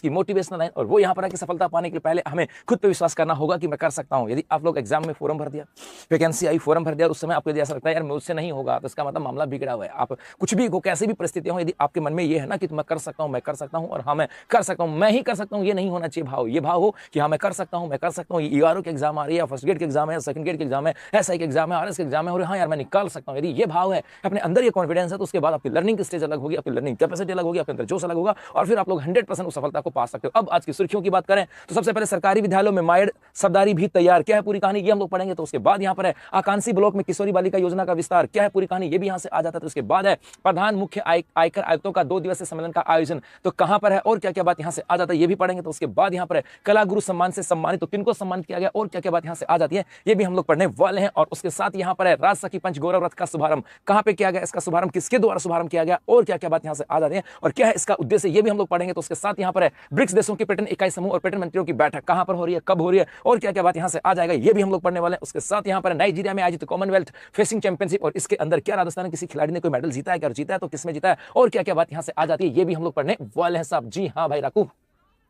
की motivational line, और वो यहाँ पर है कि सफलता पाने के लिए पहले हमें खुद पे विश्वास करना होगा कि मैं कर सकता हूँ। यदि आप लोग एग्जाम में फॉर्म भर दिया, वैकेंसी आई, फॉर्म भर दिया, उस समय आपको यदि ऐसा लगता है यार मुझसे नहीं होगा, तो इसका मतलब मामला बिगड़ा हुआ है। आप कुछ भी हो, कैसी भी परिस्थितियां हो, यदि आपके मन में ये है ना कि मैं कर सकता हूँ, मैं कर सकता हूँ, और हाँ मैं कर सकता हूँ, मैं ही कर सकता हूँ, ये नहीं होना चाहिए भाव। ये भाव हो कि हाँ मैं कर सकता हूँ, मैं कर सकता हूँ। ये ईआरओ के एग्जाम आ रही है, फर्स्ट ग्रेड के एग्जाम है, सेकंड ग्रेड के एग्जाम है, एसआई के एग्जाम है, आरएस के एग्जाम है, और हाँ यार मैं निकाल सकता हूँ। यदि ये भाव है, अपने अंदर ये कॉन्फिडेंस है, तो उसके बाद आपकी लर्निंग की स्टेज अलग होगी, आपकी लर्निंग कैपेसिटी अलग होगी, आपके अंदर जोश अलग होगा, और फिर आप लोग 100% उस सफलता को पा सकते हो। अब आज की सुर्खियों की बात करें तो सबसे पहले सरकारी विद्यालयों में माइड शब्दारी भी तैयार, क्या है पूरी कहानी ये हम लोग पढ़ेंगे। तो उसके बाद यहाँ पर है आकांक्षी ब्लॉक में किशोरी बालिका योजना का विस्तार, क्या है पूरी कहानी ये भी यहाँ से आ जाता है। तो उसके बाद है प्रधान मुख्य आयकर आयुक्तों का 2 दिवसीय सम्मेलन का आयोजन, तो कहां पर है और क्या क्या बात यहाँ से आ जाता है ये भी पढ़ेंगे। तो उसके बाद यहाँ पर है कला गुरु सम्मान से सम्मानित, तो किनको सम्मानित किया गया और क्या क्या बात यहाँ से आ जाती है ये भी हम लोग पढ़ने वाले हैं। और उसके साथ यहाँ पर है राजसखी पंच गौरव रथ का शुभारंभ, कहां पे किया गया, इसका शुभारंभ किसके द्वारा शुभारंभ किया गया और क्या क्या बात यहाँ से आ जाती है और क्या है इसका उद्देश्य ये भी हम लोग पढ़ेंगे। तो उसके साथ यहाँ पर है ब्रिक्स देशों की पर्यटन इकाई समूह और पर्यटन मंत्रियों की बैठक कहां पर हो रही है, कब हो रही है और क्या क्या बात यहाँ से आ जाएगा ये भी हम लोग पढ़ने वाले हैं। उसके साथ यहाँ पर नाइजीरिया में आयोजित कॉमनवेल्थ फेसिंग चैंपियनशिप, और इसके अंदर क्या राजस्थान किसी खिलाड़ी ने कोई मेडल जीता है, क्या जीता है तो किसमें जीता है और क्या क्या बात यहाँ से आ जाती है ये भी हम लोग पढ़ने वाले हैं साहब। जी हाँ भाई राकू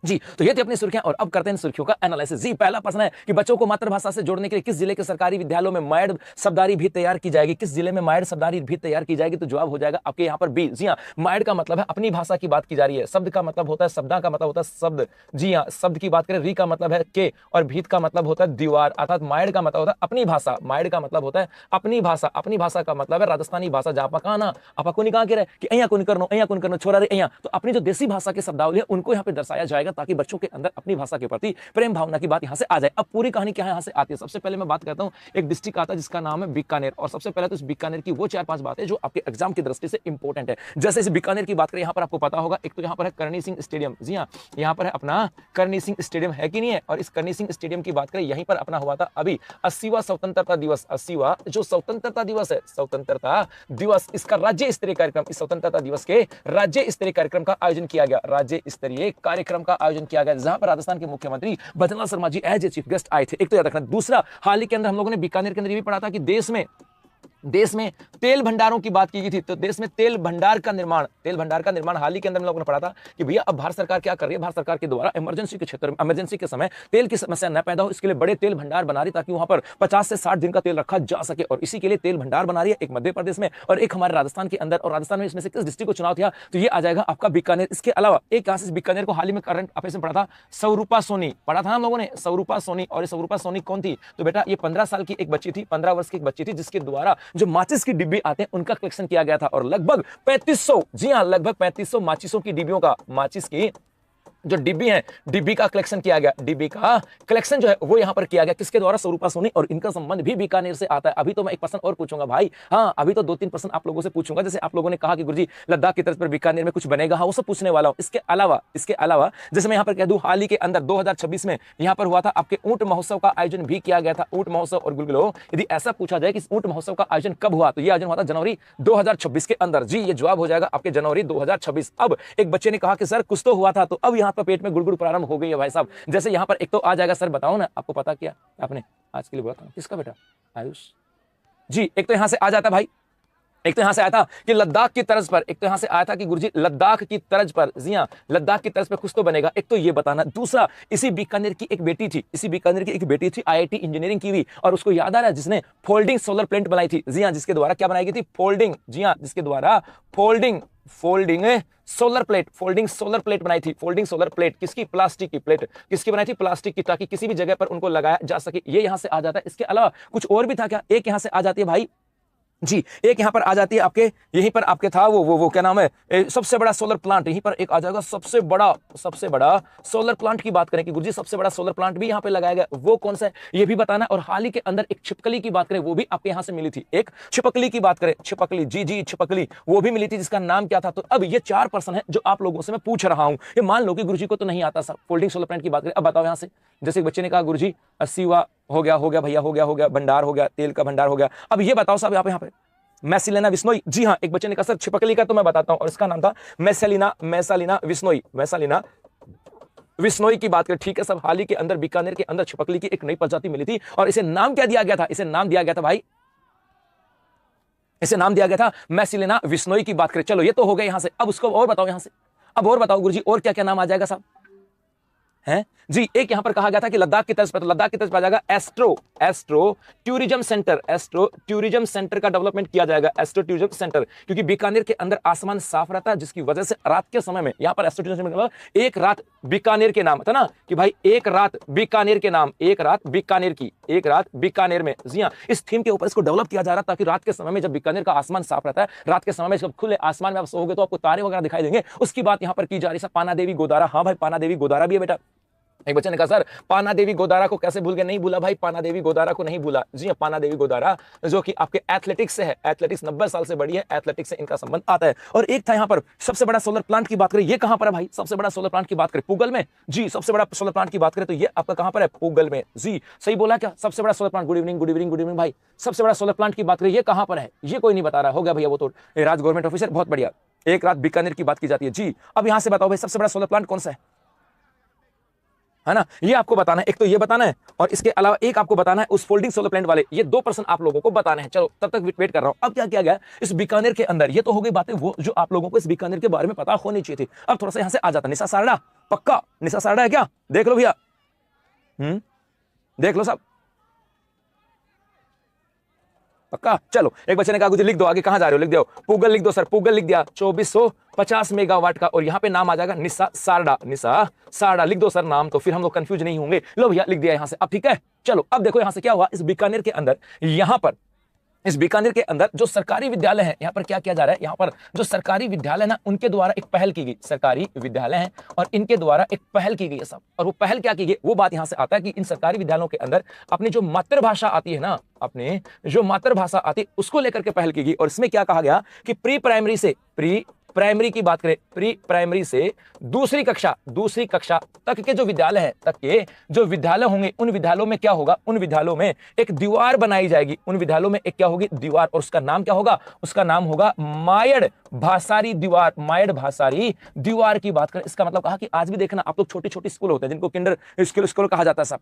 जी, तो ये थी अपनी सुर्खियां, और अब करते हैं सुर्खियों का एनालिसिस। जी, पहला प्रश्न है कि बच्चों को मातृभाषा से जोड़ने के लिए किस जिले के सरकारी विद्यालयों में मायड शब्दारी भी तैयार की जाएगी, किस जिले में मायड शब्दारी भी तैयार की जाएगी। तो जवाब हो जाएगा आपके यहाँ पर बी। जी हाँ, मायड का मतलब है अपनी भाषा की बात की जा रही है, शब्द का मतलब होता है, शब्दा का मतलब होता है शब्द। जी हाँ, शब्द की बात करें, री का मतलब है के, और भीत का मतलब होता है दीवार, अर्थात मायड का मतलब होता है अपनी भाषा। मायड का मतलब होता है अपनी भाषा, अपनी भाषा का मतलब है राजस्थानी भाषा, जहां पर कहा ना आप को कहा रहे कि अहिया कुन करनो छोरा रे अहिया, तो अपनी जो देसी भाषा के शब्दावली है उनको यहाँ पे दर्शाया जाएगा ताकि बच्चों के अंदर अपनी भाषा के प्रति प्रेम भावना की बात यहां से आ जाए। अब पूरी कहानी क्या है यहां से आती है। सबसे पहले मैं बात करता हूं, एक डिस्ट्रिक्ट आता है जिसका नाम है बीकानेर, और सबसे पहले तो इस बीकानेर की वो 4-5 बातें जो आपके एग्जाम की दृष्टि से इंपॉर्टेंट है। जैसे इस बीकानेर की बात करें, यहां पर आपको पता होगा एक तो यहां पर है करनी सिंह स्टेडियम। जी हां, यहां पर है अपना करनी सिंह स्टेडियम, है कि नहीं है। और इस करनी सिंह स्टेडियम की बात करें, यहीं पर अपना हुआ था अभी 80वां स्वतंत्रता दिवस, 80वां जो स्वतंत्रता दिवस है, स्वतंत्रता दिवस, इसका राज्य स्तरीय कार्यक्रम, इस स्वतंत्रता दिवस के राज्य स्तरीय कार्यक्रम का आयोजन किया गया, राज्य स्तरीय कार्यक्रम का आयोजन किया गया, जहां पर राजस्थान के मुख्यमंत्री Bhajanlal Sharma ji as a chief guest आए थे। एक तो याद रखना। दूसरा, हाल ही के अंदर हम लोगों ने बीकानेर के अंदर ये भी पढ़ा था कि देश में तेल भंडारों की बात की गई थी। तो देश में तेल भंडार का निर्माण हाल ही के अंदर हम लोगों ने पढ़ा था कि भैया अब भारत सरकार क्या कर रही है, भारत सरकार के द्वारा इमरजेंसी के क्षेत्र में, इमरजेंसी के समय तेल की समस्या न पैदा हो, इसके लिए बड़े तेल भंडार बना रही ताकि वहां पर 50 से 60 दिन का तेल रखा जा सके, और इसी के लिए तेल भंडार बना रही है, एक मध्य प्रदेश में और एक हमारे राजस्थान के अंदर। और राजस्थान में इसमें से किस डिस्ट्रिक्ट को चुनाव किया, तो ये आ जाएगा आपका बीकानेर। इसके अलावा एक यहां से बीकानेर को हाल ही में करंट अफेयर्स में पढ़ा था, स्वरूपा सोनी पढ़ा था हम लोगों ने, स्वरूपा सोनी। और ये स्वरूपा सोनी कौन थी, तो बेटा ये 15 साल की एक बच्ची थी, 15 वर्ष की एक बच्ची थी, जिसके द्वारा जो माचिस की डिब्बी आते हैं उनका कलेक्शन किया गया था, और लगभग 3500, जी हां लगभग 3500 माचिसों की डिब्बियों का, माचिस की जो डिब्बी है, डिब्बी का कलेक्शन किया गया, डिब्बी का कलेक्शन जो है वो यहां पर किया गया, किसके द्वारा, स्वरूपा सोनी। और इनका संबंध भी बीकानेर से आता है। अभी तो मैं एक प्रश्न और पूछूंगा भाई, हाँ अभी तो 2-3 प्रश्न आप लोगों से पूछूंगा। जैसे आप लोगों ने कहा कि गुरुजी लद्दाख की तर्ज पर बीकानेर में कुछ बनेगा, हाँ वो सब पूछने वाला हूं। इसके अलावा जैसे मैं यहां पर कह दूं, हाल ही के अंदर 2026 में यहां पर हुआ था आपके ऊंट महोत्सव का आयोजन भी किया गया था। ऊंट महोत्सव, और गुलगुलो यदि ऐसा पूछा जाए कि ऊंट महोत्सव का आयोजन कब हुआ, तो यह आयोजन हुआ था जनवरी 2026 के अंदर। जी ये जवाब हो जाएगा आपके जनवरी 2026। अब एक बच्चे ने कहा कि सर कुछ तो हुआ था, तो अब यहां पर पेट में गुड़गुड़ हो गई है भाई साहब। जैसे यहां पर एक तो आ जाएगा, सर बताओ ना आपको पता क्या आपने आज के लिए बोला था, किसका बेटा, आयुष जी। एक तो यहां से आ जाता भाई, एक तो यहां से आया था कि लद्दाख की तर्ज पर, एक तो यहां से आया था कि गुरुजी लद्दाख की तर्ज पर, जी हां लद्दाख की तर्ज पर कुछ तो बनेगा, एक तो ये बताना। दूसरा, इसी बीकानेर की एक बेटी थी, आईआईटी इंजीनियरिंग की हुई, और उसको याद आ रहा है जिसने फोल्डिंग सोलर प्लेंट बनाई थी। जी हां, जिसके द्वारा क्या बनाई गई थी, फोल्डिंग, जी हां जिसके द्वारा फोल्डिंग सोलर प्लेट बनाई थी। फोल्डिंग सोलर प्लेट किसकी, प्लास्टिक की प्लेट, किसकी बनाई थी, प्लास्टिक की, ताकि किसी भी जगह पर उनको लगाया जा सके। ये यहां से आ जाता है। इसके अलावा कुछ और भी था क्या, एक यहां से आ जाती है भाई जी, एक यहां पर आ जाती है आपके, यहीं पर आपके था वो क्या नाम है, सबसे बड़ा सोलर प्लांट, यहीं पर एक आ जाएगा सबसे बड़ा सोलर प्लांट की बात करें कि गुरुजी सबसे बड़ा सोलर प्लांट भी यहां पे लगाया गया, वो कौन सा है ये भी बताना। और हाल ही के अंदर एक छिपकली की बात करें, वो भी आपके यहां से मिली थी, एक छिपकली की बात करें, छिपकली, जी छिपकली, वो भी मिली थी, जिसका नाम क्या था। तो अब ये 4 प्रश्न है जो आप लोगों से मैं पूछ रहा हूं। ये मान लो कि गुरुजी को तो नहीं आता सब, फोल्डिंग सोलर प्लांट की बात करें। अब बताओ यहां से, जैसे एक बच्चे ने कहा गुरुजी 80वां हो गया भैया, हो गया भंडार, हो गया तेल का भंडार, हो गया। अब ये बताओ साहब यहाँ पे मैसिलिना विस्नोई, जी हां एक बच्चे ने कहा सर छिपकली का तो मैं बताता हूं, और इसका नाम था मैसालिना विस्नोई की बात करें, ठीक है सब। हाल ही के अंदर बीकानेर के अंदर छिपकली की एक नई प्रजाति मिली थी, और इसे नाम क्या दिया गया था, इसे नाम दिया गया था मैसिलिना विस्नोई की बात करें। चलो ये तो हो गया यहां से। अब उसको और बताओ, यहां से अब और बताओ गुरुजी, और क्या क्या नाम आ जाएगा साहब, हैं जी। एक यहां पर कहा गया था कि लद्दाख की तर्ज पर, तो लद्दाख की तर्ज पर आ जाएगा एस्ट्रो टूरिज्म सेंटर का डेवलपमेंट किया जाएगा, एस्ट्रो टूरिज्म सेंटर, क्योंकि बीकानेर के अंदर आसमान साफ रहता है, जिसकी वजह से रात के समय में यहां पर एस्ट्रो टूरिज्म सेंटर मतलब एक रात बीकानेर के नाम था ना, कि भाई एक रात बीकानेर के नाम, एक रात बीकानेर में, जी हाँ, इस थीम के ऊपर इसको डेवलप किया जा रहा है, ताकि रात के समय में जब बीकानेर का आसमान साफ रहता है, रात के समय में जब खुले आसमान में आप सोओगे तो आपको तारे वगैरह दिखाई देंगे, उसकी बात यहां पर की जा रही है। पाना देवी गोदारा, हाँ भाई पाना देवी गोदारा भी है बेटा। एक बच्चे ने कहा सर पाना देवी गोदारा को कैसे भूल गए? नहीं भूला भाई, पाना देवी गोदारा को नहीं भूला। जी पाना देवी गोदारा जो कि आपके एथलेटिक्स से है, एथलेटिक्स 90 साल से बड़ी है, एथलेटिक्स से इनका संबंध आता है। और एक था यहां पर सबसे बड़ा सोलर प्लांट की बात करें, ये कहां पर है भाई? सबसे बड़ा सोलर प्लांट की बात करें पूगल में। जी सबसे बड़ा सोलर प्लांट की बात करें तो ये आपका कहां पर है? पूगल में। जी सही बोला क्या? सबसे बड़ा सोलर प्लांट। गुड इवनिंग भाई। सबसे बड़ा सोलर प्लांट की बात करें, ये कहां पर है? ये कोई नहीं बता रहा। हो गया भैया वो तो राज गवर्नमेंट ऑफिसर, बहुत बढ़िया। एक रात बीकानेर की बात की जाती है। जी अब यहां से बताओ भाई सबसे बड़ा सोलर प्लांट कौन सा है ना? ये आपको बताना है, एक तो ये बताना है, और इसके अलावा एक आपको बताना है उस फोल्डिंग सोलर प्लांट वाले, ये 2% आप लोगों को बताना है। चलो तब तक वेट कर रहा हूं। अब क्या किया गया इस बीकानेर के अंदर? ये तो हो गई बातें वो जो आप लोगों को इस बीकानेर के बारे में पता होनी चाहिए थी। अब थोड़ा सा यहां से आ जाता। निशा सारडा, पक्का निशा सारडा है क्या? देख लो भैया, देख लो सब पक्का। चलो एक बच्चे ने कहा मुझे लिख दो, आगे कहां जा रहे हो? लिख दो पूगल, लिख दो सर पूगल लिख दिया। 2450 मेगावाट का, और यहां पे नाम आ जाएगा निशा सारडा लिख दो सर नाम, तो फिर हम लोग कंफ्यूज नहीं होंगे। लो भैया लिख दिया यहां से। अब ठीक है, चलो अब देखो यहां से क्या हुआ इस बीकानेर के अंदर। यहां पर इस बीकानेर के अंदर जो सरकारी विद्यालय है, यहां पर क्या किया जा रहा है? यहां पर जो सरकारी विद्यालय ना, उनके द्वारा एक पहल की गई। सरकारी विद्यालय है और इनके द्वारा एक पहल की गई है सब। और वो पहल क्या की गई, वो बात यहां से आता है कि इन सरकारी विद्यालयों के अंदर अपनी जो मातृभाषा आती है ना, अपने जो मातृभाषा आती है उसको लेकर के पहल की गई। और इसमें क्या कहा गया कि प्री प्राइमरी की बात करें, प्री प्राइमरी से दूसरी कक्षा तक के जो विद्यालय है, तक के जो विद्यालय होंगे, उन विद्यालयों में क्या होगा? उन विद्यालयों में एक दीवार बनाई जाएगी। उन विद्यालयों में एक क्या होगी? दीवार। और उसका नाम क्या होगा? उसका नाम होगा मायड़ भासारी दीवार। मायड़ भासारी दीवार की बात करें, इसका मतलब कहा कि आज भी देखना आप लोग छोटी छोटी स्कूल होते हैं जिनको किंडर स्कूल कहा जाता है सब,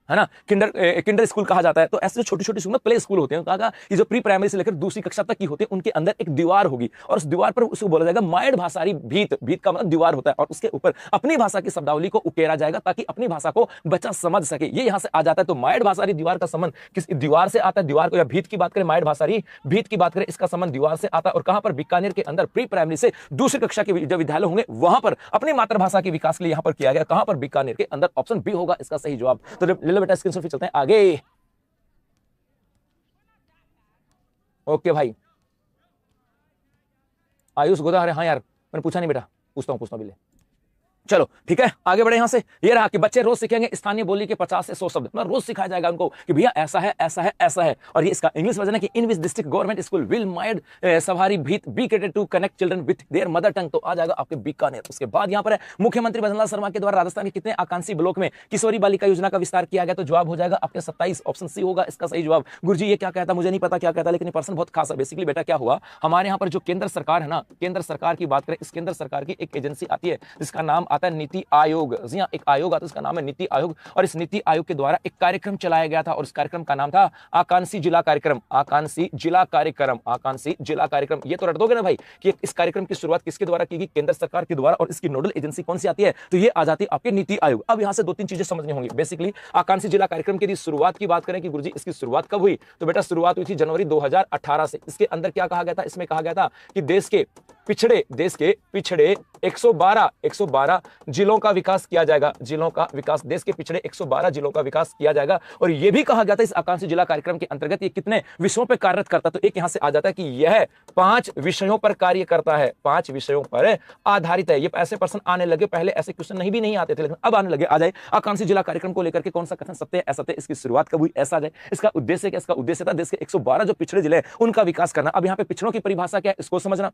है ना? किंडर स्कूल कहा जाता है। तो ऐसे छोटी छोटी स्कूल में प्ले स्कूल होते हैं, कहा ये जो प्री प्राइमरी से लेकर दूसरी कक्षा तक की होते हैं, उनके अंदर एक दीवार होगी, और उस दीवार पर उसको बोला जाएगा मायड़ भाषारी भीत। भीत का मतलब दीवार होता है, और उसके ऊपर अपनी भाषा की शब्दावली को उकेरा जाएगा ताकि अपनी भाषा को बच्चा समझ सके। ये यहां से आ जाता है। तो मायड़ भाषारी दीवार का संबंध किस दीवार से आता है? दीवार को, या भीत की बात करें, मायड़ भाषारी भीत की बात करें, इसका संबंध दीवार से आता है। और कहां पर? बीकानेर के अंदर प्री प्राइमरी से दूसरी कक्षा के जो विद्यालय होंगे वहां पर अपनी मातृभाषा के विकास के लिए यहां पर किया गया। कहां पर? बीकानेर के अंदर। ऑप्शन बी होगा इसका सही जवाब। तो ले लो बेटा स्क्रीनशॉट, फिर चलते हैं आगे। ओके भाई, आयुष गोदावरी, हाँ यार मैंने पूछा नहीं बेटा, पूछता हूं अभी ले। चलो ठीक है, आगे बढ़े यहां से। ये रहा कि बच्चे रोज सीखेंगे स्थानीय बोली के 50 से 100 शब्द। मतलब रोज सिखाया जाएगा उनको कि भैया ऐसा है, ऐसा है, ऐसा है। और ये इसका इंग्लिश वर्जन है कि in which district government school will माइड सवारी भीत be created to connect children with their mother tongue. तो आ जाएगा आपके बीकानेर। उसके बाद यहां पर है मुख्यमंत्री भजनलाल शर्मा के द्वारा राजस्थान के कितने आकांक्षी ब्लॉक में किशोरी बालिका योजना का विस्तार किया गया? तो जवाब हो जाएगा आपके 27। ऑप्शन सी होगा इसका सही जवाब। गुरुजी ये क्या कहता? मुझे नहीं पता क्या कहता, लेकिन पर्सन बहुत खास है। बेसिकली बेटा क्या हुआ, हमारे यहाँ पर जो केंद्र सरकार है ना, केंद्र सरकार की बात करें, इस केंद्र सरकार की एक एजेंसी आती है जिसका नाम आता है नीति आयोग। जी हाँ, एक आयोग आता है, इसका नाम है नीति आयोग। और इस नीति आयोग के द्वारा एक कार्यक्रम चलाया गया था, और इस कार्यक्रम का नाम था आकांक्षी जिला कार्यक्रम। आकांक्षी जिला कार्यक्रम, आकांक्षी जिला कार्यक्रम। ये तो रट दोगे ना भाई कि इस कार्यक्रम की शुरुआत किसके द्वारा की गई? केंद्र सरकार के द्वारा। और इसकी नोडल एजेंसी कौन सी आती है? तो ये आ जाती है आपके नीति आयोग। अब यहां से 2-3 चीजें समझनी होंगी। बेसिकली आकांक्षी जिला कार्यक्रम की शुरुआत की बात करें कि गुरुजी इसकी शुरुआत कब हुई? तो बेटा शुरुआत हुई थी जनवरी 2018 से। इसके अंदर क्या कहा गया था? इसमें कहा गया था कि देश के पिछड़े 112 जिलों का विकास किया जाएगा। जिलों का विकास, देश के पिछड़े 112 जिलों का विकास किया जाएगा। और यह भी कहा गया था इस आकांक्षी जिला कार्यक्रम के अंतर्गत ये कितने विषयों पर कार्यरत करता है? तो एक यहां से आ जाता है कि यह 5 विषयों पर कार्य करता है, 5 विषयों पर आधारित है। ये ऐसे प्रश्न आने लगे, पहले ऐसे क्वेश्चन नहीं आते थे, लेकिन अब आने लगे। आ जाए आकांक्षी जिला कार्यक्रम को लेकर के कौन सा कथन सत्य है, असत्य, इसकी शुरुआत कब हुई, ऐसा जाए। इसका उद्देश्य क्या? इसका उद्देश्य था देश के 112 जो पिछड़े जिले हैं उनका विकास करना। अब यहाँ पे पिछड़ों की परिभाषा क्या है इसको समझना।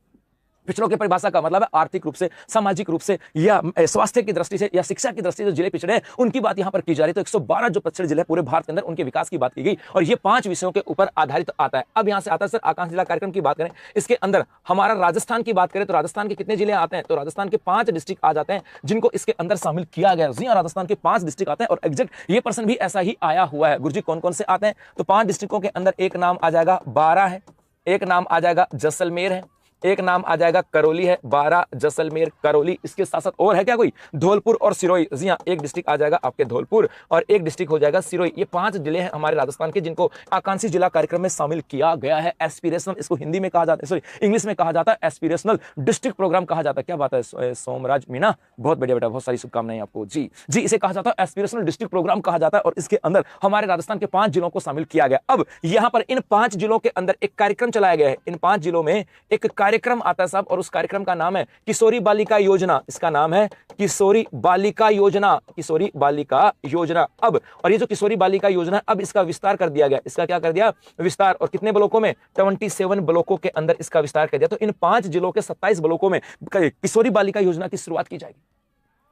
पिछड़ों की परिभाषा का मतलब है आर्थिक रूप से, सामाजिक रूप से, या स्वास्थ्य की दृष्टि से, या शिक्षा की दृष्टि से जो जिले पिछड़े हैं उनकी बात यहां पर की जा रही है। तो 112 जो पिछड़े जिले पूरे भारत के अंदर उनके विकास की बात की गई, और ये 5 विषयों के ऊपर आधारित आता है। अब यहां से आता है सर आकांक्षी जिला कार्यक्रम की बात करें, इसके अंदर हमारा राजस्थान की बात करें तो राजस्थान के कितने जिले आते हैं? तो राजस्थान के 5 डिस्ट्रिक्ट आ जाते हैं जिनको इसके अंदर शामिल किया गया। जी राजस्थान के 5 डिस्ट्रिक्ट आते हैं, और एग्जैक्ट ये पर्सन भी ऐसा ही आया हुआ है। गुरुजी कौन कौन से आते हैं? तो 5 डिस्ट्रिक्टों के अंदर एक नाम आ जाएगा बारा है, एक नाम आ जाएगा जैसलमेर है, एक नाम आ जाएगा करौली है, 12 जैसलमेर करौली। इसके साथ साथ और है क्या कोई? धौलपुर और सिरोही। जी हाँ, एक डिस्ट्रिक्ट आ जाएगा आपके धौलपुर और एक डिस्ट्रिक्ट हो जाएगा सिरोही। ये 5 जिले हैं हमारे राजस्थान के जिनको आकांक्षी जिला कार्यक्रम में शामिल किया गया है। एस्पिरेशनल, इसको हिंदी में कहा जाता है, सॉरी इंग्लिश में कहा जाता है एस्पिरेशनल डिस्ट्रिक्ट प्रोग्राम कहा जाता है। क्या बात है सोमराज मीना, बहुत बढ़िया बेटा, बहुत सारी शुभकामनाएं आपको। जी जी, इसे कहा जाता है एस्पिरेशनल डिस्ट्रिक्ट प्रोग्राम कहा जाता है और इसके अंदर हमारे राजस्थान के 5 जिलों को शामिल किया गया। अब यहां पर इन 5 जिलों के अंदर एक कार्यक्रम चलाया गया है। इन 5 जिलों में एक कार्यक्रम आता है साहब और उस कार्यक्रम का नाम है किशोरी बालिका योजना। इसका नाम है किशोरी बालिका योजना, किशोरी बालिका योजना। अब और ये जो किशोरी बालिका योजना, अब इसका विस्तार कर दिया गया। इसका क्या कर दिया? विस्तार। और कितने ब्लॉकों में? 27 ब्लॉकों के अंदर इसका विस्तार कर दिया। तो इन 5 जिलों के 27 ब्लॉकों में किशोरी बालिका योजना की शुरुआत की जाएगी।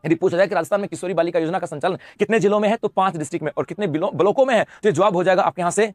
यदि पूछा जाए कि राजस्थान में किशोरी बालिका योजना का संचालन कितने जिलों में है, तो 5 डिस्ट्रिक्ट में। और कितने ब्लॉकों में है, तो जवाब हो जाएगा आपके यहां से,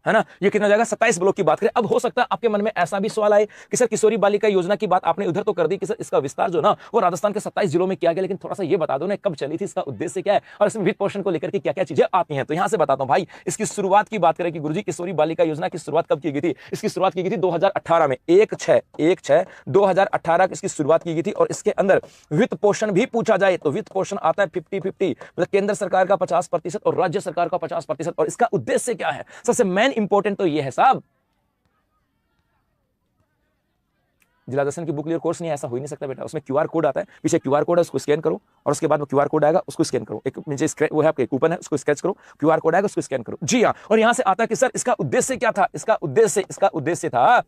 है ना, ये कितना हो जाएगा? 27 ब्लॉक की बात करें। अब हो सकता है आपके मन में ऐसा भी सवाल आए कि सर किशोरी बालिका योजना की बात आपने उधर तो कर दी कि सर इसका विस्तार जो ना वो राजस्थान के 27 जिलों में किया गया, लेकिन थोड़ा सा ये बता दो ना कब चली थी, इसका उद्देश्य क्या है और इसमें वित्त पोषण को लेकर के क्या क्या चीजें आती हैं। तो यहां से बताता हूं भाई, इसकी शुरुआत की बात करें कि गुरुजी किशोरी बालिका योजना की शुरुआत कब की गई थी? इसकी शुरुआत की गई थी 2018 में, 1/6/2018 इसकी शुरुआत की गई थी। और इसके अंदर वित्त पोषण भी पूछा जाए तो वित्त पोषण आता है 50-50, मतलब केंद्र सरकार का 50% और राज्य सरकार का 50%। और इसका उद्देश्य क्या है? सबसे मेन इंपॉर्टेंट तो यह है साहब, जिला दर्शन की बुक लिए कोर्स नहीं, ऐसा हो ही नहीं सकता बेटा। उसमें क्यूआर कोड आता है, पीछे क्यूआर कोड है, उसको स्कैन करो और उसके बाद वो क्यूआर कोड आएगा, उसको स्कैन करो। एक नीचे वो है आपके कूपन है, उसको स्केच करो, क्यूआर कोड आएगा, उसको स्कैन करो। जी हाँ, और यहां से आता है कि सर इसका उद्देश्य क्या था? इसका उद्देश्य था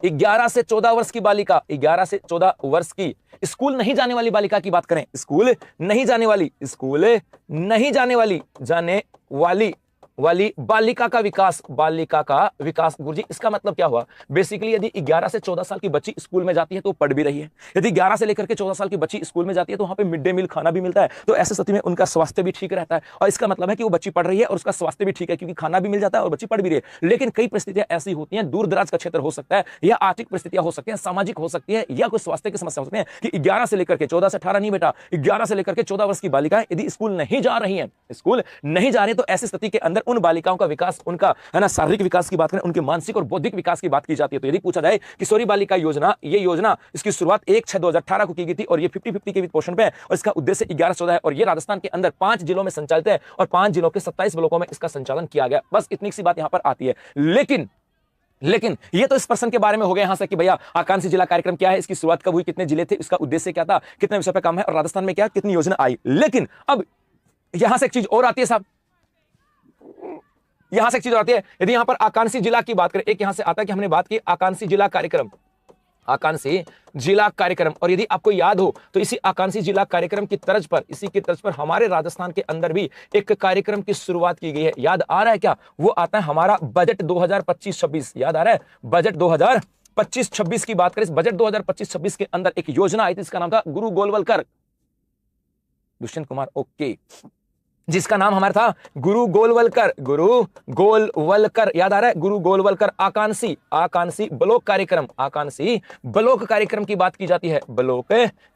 11 से 14 वर्ष की बालिका, 11 से 14 वर्ष की स्कूल नहीं जाने वाली बालिका की बात करें, स्कूल नहीं जाने वाली बालिका का विकास, गुरुजी इसका मतलब क्या हुआ? बेसिकली यदि 11 से 14 साल की बच्ची स्कूल में जाती है तो पढ़ भी रही है। यदि 11 से लेकर के 14 साल की बच्ची स्कूल में जाती है तो वहां पे मिड डे मील खाना भी मिलता है, तो ऐसे स्थिति में उनका स्वास्थ्य भी ठीक रहता है। और इसका मतलब है कि वो बच्ची पढ़ रही है और उसका स्वास्थ्य भी ठीक है, क्योंकि खाना भी मिल जाता है और बच्ची पढ़ भी रही है। लेकिन कई परिस्थितियां ऐसी होती हैं, दूर दराज का क्षेत्र हो सकता है या आर्थिक परिस्थितियां हो सकती हैं, सामाजिक हो सकती है या कोई स्वास्थ्य की समस्या हो सकती है कि 11 से लेकर के 14 से 18 नहीं बेटा, 11 से लेकर के 14 वर्ष की बालिकाएं यदि स्कूल नहीं जा रही हैं, तो ऐसी स्थिति के अंदर उन बालिकाओं का उनका है ना शारीरिक विकास की बात करें, उनके मानसिक और बौद्धिक विकास की बात की जाती है। तो यदि पूछा जाए किशोरी बालिका योजना, ये योजना इसकी शुरुआत 1/6/2018 को की गई थी और ये 50-50 के वित्त पोषण पे है और इसका उद्देश्य 11-14 है और ये राजस्थान के अंदर 5 जिलों में संचालित है और 5 जिलों के 27 ब्लॉकों में इसका संचालन किया गया। बस इतनी सी बात यहां पर आती है। लेकिन ये तो इस पर्सन के बारे में हो गया यहां से कि भैया आकांक्षी जिला कार्यक्रम क्या है, इसकी शुरुआत कब हुई, कितने जिले थे, इसका उद्देश्य क्या था, कितने विषय पर काम है और राजस्थान में क्या कितनी योजना आई। लेकिन अब यहां से एक चीज और आती है साहब, यहां से एक चीज आती है। यदि यहां पर आकांक्षी जिला की बात करें, एक यहां से आता है कि हमने बात की आकांक्षी जिला कार्यक्रम, और यदि आपको याद हो तो इसी आकांक्षी जिला कार्यक्रम की तर्ज पर हमारे राजस्थान के अंदर भी एक कार्यक्रम की शुरुआत की गई है। याद आ रहा है क्या? वो आता है हमारा बजट 2025-26। याद आ रहा है? बजट 2025-26 की बात करें, बजट 2025-26 के अंदर एक योजना आई थी, इसका नाम था गुरु गोलवलकर, दुष्यंत कुमार, ओके, जिसका नाम हमारा था गुरु गोलवलकर, याद आ रहा है? गुरु गोलवलकर आकांक्षी ब्लॉक कार्यक्रम की बात की जाती है, ब्लॉक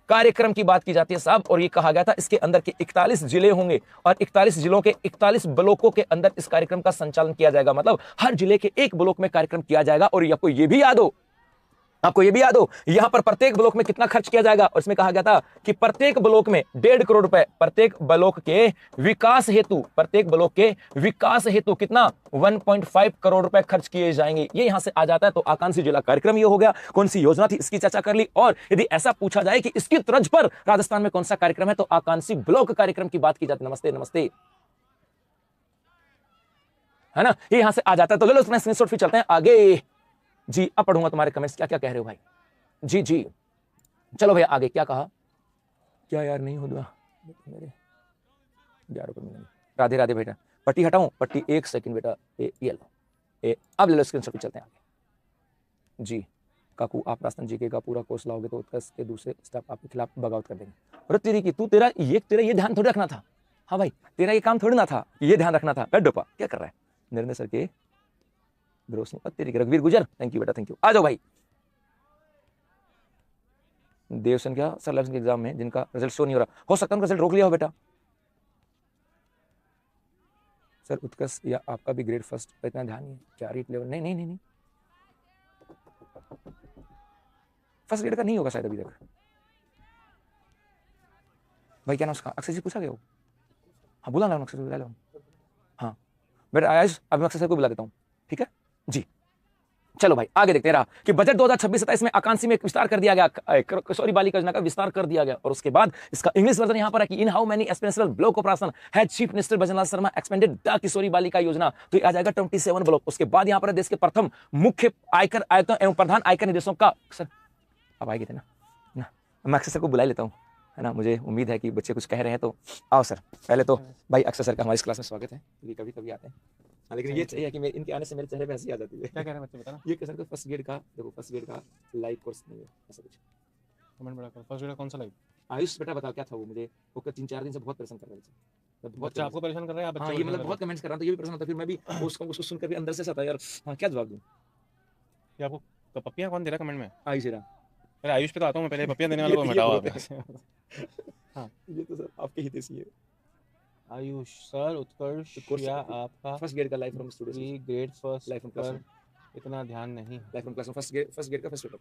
कार्यक्रम की बात की जाती है साहब। और ये कहा गया था इसके अंदर के 41 जिले होंगे और 41 जिलों के 41 ब्लॉकों के अंदर इस कार्यक्रम का संचालन किया जाएगा, मतलब हर जिले के एक ब्लॉक में कार्यक्रम किया जाएगा। और आपको ये भी याद हो यहां पर प्रत्येक ब्लॉक में कितना खर्च किया जाएगा, और इसमें कहा गया था कि प्रत्येक ब्लॉक में 1.5 करोड़ रुपए, प्रत्येक ब्लॉक के विकास हेतु कितना 1.5 करोड़ रुपए खर्च किए जाएंगे। ये यहां से आ जाता है। तो आकांक्षी जिला कार्यक्रम ये हो गया, कौन सी योजना थी इसकी चर्चा कर ली। और यदि ऐसा पूछा जाए कि इसकी तर्ज पर राजस्थान में कौन सा कार्यक्रम है, तो आकांक्षी ब्लॉक कार्यक्रम की बात की जाती है। नमस्ते, है ना, ये यहां से आ जाता है। तो ले लो इसमें स्क्रीनशॉट, फिर चलते हैं आगे। जी अब पढ़ूंगा तुम्हारे कमेंट्स, क्या क्या कह रहे हो भाई। जी चलो भैया आगे, क्या कहा? क्या यार नहीं होगा मेरे 11 रुपए मिलेंगे। राधे राधे बेटा, पट्टी हटाऊं? पट्टी 1 सेकंड बेटा, ये लो, अब ले लो स्क्रीनशॉट, चलते हैं आगे। जी काकू, आप राजस्थान जीके का पूरा कोर्स लाओगे तो उत्कर्ष के दूसरे स्टाफ आपके खिलाफ बगावत कर देंगे। अरे तेरी की, तेरा ये ध्यान थोड़ी रखना था। हाँ भाई, तेरा ये काम थोड़ी ना था, ये ध्यान रखना था। डोपा क्या कर रहा है? नरेंद्र सर के तेरी रघुवीर गुजर, थैंक यू बेटा, थैंक यू। आ जाओ भाई। देवसन क्या सर के एग्जाम में जिनका रिजल्ट शो नहीं हो रहा, हो सकता है रिजल्ट रोक लिया हो बेटा। सर उत्कर्ष या आपका भी ग्रेड फर्स्ट पर इतना ध्यान नहीं है क्या? रीट लेवल नहीं, फर्स्ट ग्रेड का नहीं होगा शायद अभी तक। भाई क्या नाम उसका, अक्षय से पूछा गया हो? हाँ बोला ना अक्षय से, बुला लो। हाँ बेटा आयुष, अभी अक्षय को बुला देता हूँ, ठीक है जी। चलो भाई आगे देखते रहा कि बजट 2026-27 में आकांक्षी में एक विस्तार कर दिया गया, किशोरी बालिका योजना का विस्तार कर दिया गया, और उसके बाद इसका इंग्लिश वर्जन यहां पर है कि in how many expensive block operation had chief minister Bhajanlal Sharma expended the Kishori Balika Yojana. तो ये आ जाएगा 27 ब्लॉक। उसके बाद यहां पर देश के प्रथम मुख्य आयकर आयुक्तों एवं प्रधान आयकर निदेशकों का, सर अब आएगी थे ना, मैं अक्षय सर को बुला लेता हूँ, है ना, मुझे उम्मीद है कि बच्चे कुछ कह रहे हैं तो आओ सर। पहले तो भाई अक्षय सर का हमारी क्लास में स्वागत है, क्योंकि कभी कभी आते हैं। हाँ, लेकिन ये चाहिए कि इनके आने से मेरे चेहरे पे हंसी आ जाती है। क्या कह रहे हैं बच्चे बताना? ये कह सकते फर्स्ट ग्रेड का, देखो फर्स्ट ग्रेड का लाइव कोर्स नहीं है ऐसा कुछ, कमेंट बड़ा कर। फर्स्ट ग्रेड कौन सा लाइव? आयुष बेटा बता क्या था वो, मुझे वो 3-4 दिन से बहुत परेशान कर रहे थे। बहुत आपको परेशान कर रहे हैं? हाँ, ये मतलब बहुत कमेंट्स कर रहा था, ये भी परेशान होता, फिर मैं भी उसको सुनकर भी अंदर से सता यार, हाँ क्या जवाब दूं? ये आपको पप्पियां कौन दे रहा कमेंट में? आयुष दे रहा। अरे आयुष पे तो आता हूं मैं, पहले पप्पियां देने वाले को हटाओ आप यहाँ से। हाँ ये तो सर आपके हित से ही है। आयुष सर, उत्कर्ष या आपका फर्स्ट ग्रेड का life from studio, grade first life from class, इतना ध्यान नहीं। Life from class first grade का फर्स्ट पेपर,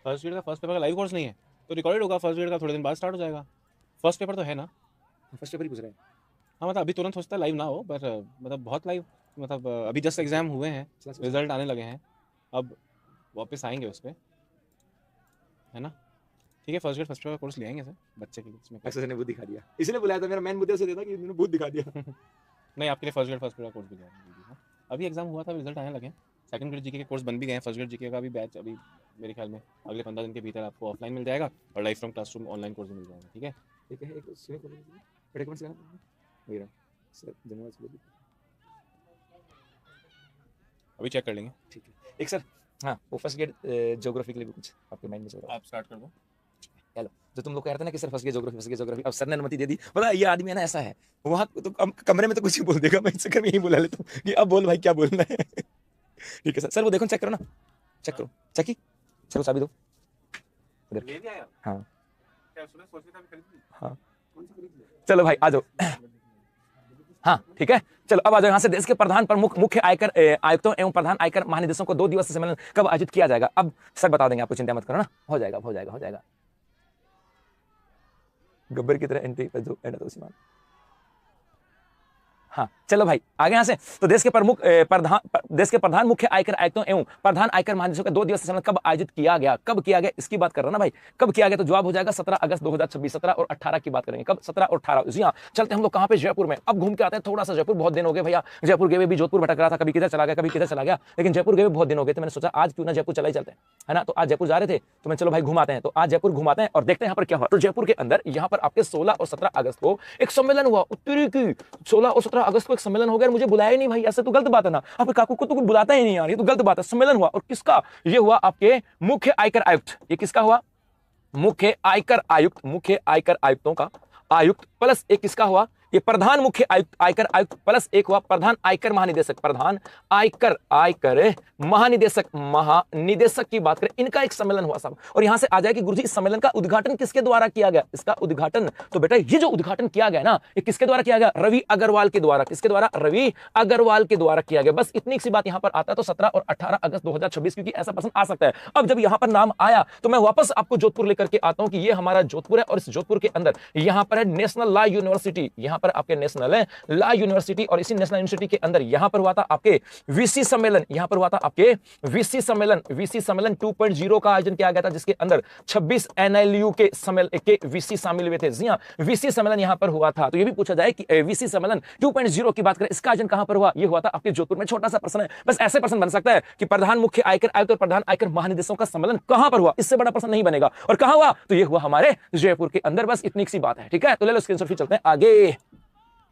फर्स्ट ग्रेड का फर्स्ट पेपर का लाइव कोर्स नहीं है तो रिकॉर्डेड होगा। फर्स्ट ग्रेड का थोड़े दिन बाद स्टार्ट हो जाएगा। फर्स्ट पेपर तो है ना, फर्स्ट पेपर ही पूछ रहे हैं। हाँ मतलब अभी तुरंत सोचता है लाइव ना हो, पर मतलब बहुत लाइव, मतलब अभी जस्ट एग्जाम हुए हैं, रिजल्ट आने लगे हैं, अब वापस आएंगे उस पर, है ना। ठीक है, first grade first paper course ले आएंगे सर बच्चे के लिए। अक्षय ने बुद्ध दिखा दिया, इसलिए बुलाया था, मेरा मेन मुद्दा उसे देता कि इन्होंने बुद्ध दिखा दिया। नहीं आपके लिए first grade first paper course भी दिया, अभी एग्जाम हुआ था, रिजल्ट आने लगे। सेकंड ग्रेड जीके के कोर्स बन भी गए हैं, फर्स्ट ग्रेड जीके का भी बैच अभी मेरे ख्याल में अगले 15 दिन के भीतर आपको ऑफलाइन मिल जाएगा और life from classroom online course मिल जाएगा। ठीक है, ठीक है। एक सुनिए बेटा कमेंट्स करना मेरा सर, धन्यवाद। अभी चेक कर लेंगे, ठीक है। एक सर, हाँ वो फर्स्ट ग्रेड ज्योग्राफी के लिए भी कुछ आपके माइंड में चल रहा है, आप स्टार्ट कर दो। चलो, जो तुम लोग कह रहे थे ना कि सर फर्स्ट ग्रेड ज्योग्राफी, अब सर ने अनुमति दे दी। पता ये आदमी है ना ऐसा है, वहाँ तो कमरे में तो कुछ ही बोल देगा, मैं इस चक्कर में यही बुला लेता हूँ कि अब बोल भाई क्या बोलना है। ठीक है सर वो देखो चेक करो ना, चेक करो, चेक चलो चाबी दो इधर। हाँ हाँ चलो भाई आ जाओ। हाँ ठीक है, चलो अब आ जाओ यहाँ से। देश के प्रधान प्रमुख मुख्य आयकर आयुक्तों एवं प्रधान आयकर महानिदेशकों को 2 दिवसीय सम्मेलन कब आयोजित किया जाएगा? अब सर बता देंगे, आपको चिंता मत करो ना, हो जाएगा हो जाएगा हो जाएगा। गब्बर की तरह एंट्री पर जो एंड तो मान। हाँ चलो भाई आगे यहाँ से। तो देश के प्रधान मुख्य आयकर आयुक्तों एवं प्रधान आयकर महानिदेशकों का 2 दिवसीय सम्मेलन कब आयोजित किया गया? कब किया गया इसकी बात कर रहा ना भाई, कब किया गया? तो जवाब हो जाएगा 17 अगस्त 2026। 17 और 18 की बात करेंगे, कब? 17 और 18। जी हाँ, चलते हम लोग कहाँ पे? जयपुर में। अब घूम के आते हैं थोड़ा सा जयपुर, बहुत दिन हो गए भैया जयपुर गए, भी जोधपुर भटक रहा था, कभी किधर चला गया कभी किधर चला गया, लेकिन जयपुर गए बहुत दिन हो गए, तो मैंने सोचा आज क्यों ना जयपुर चला ही चलते हैं, है ना। तो आज जयपुर जा रहे थे तो मैं चलो भाई घुमाते हैं, तो आज जयपुर घुमाते हैं और देखते हैं यहाँ पर क्या हुआ। तो जयपुर के अंदर यहाँ पर आपके 16 और 17 अगस्त को एक सम्मेलन हुआ। उत्तरी की 16 और 17 अगस्त को एक सम्मेलन हो गया, मुझे बुलाया ही नहीं भाई, ऐसे तो गलत बात है ना, आपके काकू को तो कुछ बुलाता ही नहीं यार, ये तो गलत बात है। सम्मेलन हुआ और किसका? ये हुआ आपके मुख्य आयकर आयुक्त। ये किसका हुआ? मुख्य आयकर आयुक्त, मुख्य आयकर आयुक्तों का आयुक्त प्लस एक किसका हुआ? ये प्रधान मुख्य आयकर आयुक्त प्लस एक हुआ प्रधान आयकर महानिदेशक। प्रधान आयकर महानिदेशक की बात करें, इनका एक सम्मेलन हुआ साहब। और यहां से आ जाए कि गुरुजी इस सम्मेलन का उद्घाटन किसके द्वारा किया गया? इसका उद्घाटन तो बेटा ये जो उद्घाटन किया गया ना, ये किसके द्वारा किया गया? रवि अग्रवाल के द्वारा। किसके द्वारा? रवि अग्रवाल के द्वारा किया गया। बस इतनी सी बात यहां पर आता है। तो 17 और 18 अगस्त 2026, क्योंकि ऐसा प्रश्न आ सकता है। अब जब यहां पर नाम आया तो मैं वापस आपको जोधपुर लेकर के आता हूं कि ये हमारा जोधपुर है और इस जोधपुर के अंदर यहां पर है नेशनल लॉ यूनिवर्सिटी। यहां पर आपके नेशनल लॉ यूनिवर्सिटी और इसी नेशनल यूनिवर्सिटी के अंदर यहां पर हुआ था आपके वीसी सम्मेलन। यहां पर हुआ था आपके वीसी सम्मेलन 2.0 का आयोजन किया गया था, जिसके अंदर 26 एनएलयू के सम्मेलन के वीसी शामिल हुए थे। जी हां, वीसी सम्मेलन यहां पर हुआ था। तो ये भी पूछा जाए कि वीसी सम्मेलन 2.0 की बात करें, इसका आयोजन कहां पर हुआ? ये हुआ था आपके जोधपुर में। छोटा सा प्रश्न है, बस ऐसे प्रश्न बन सकता है कि प्रधान मुख्य आयकर आयुक्त और प्रधान आयकर महानिदेशकों का सम्मेलन कहां पर हुआ, इससे बड़ा प्रश्न नहीं बनेगा। और कहां हुआ? तो ये हुआ हमारे जयपुर के अंदर। बस इतनी सी बात है, ठीक है। तो ले लो स्क्रीनशॉट, फिर चलते हैं आगे।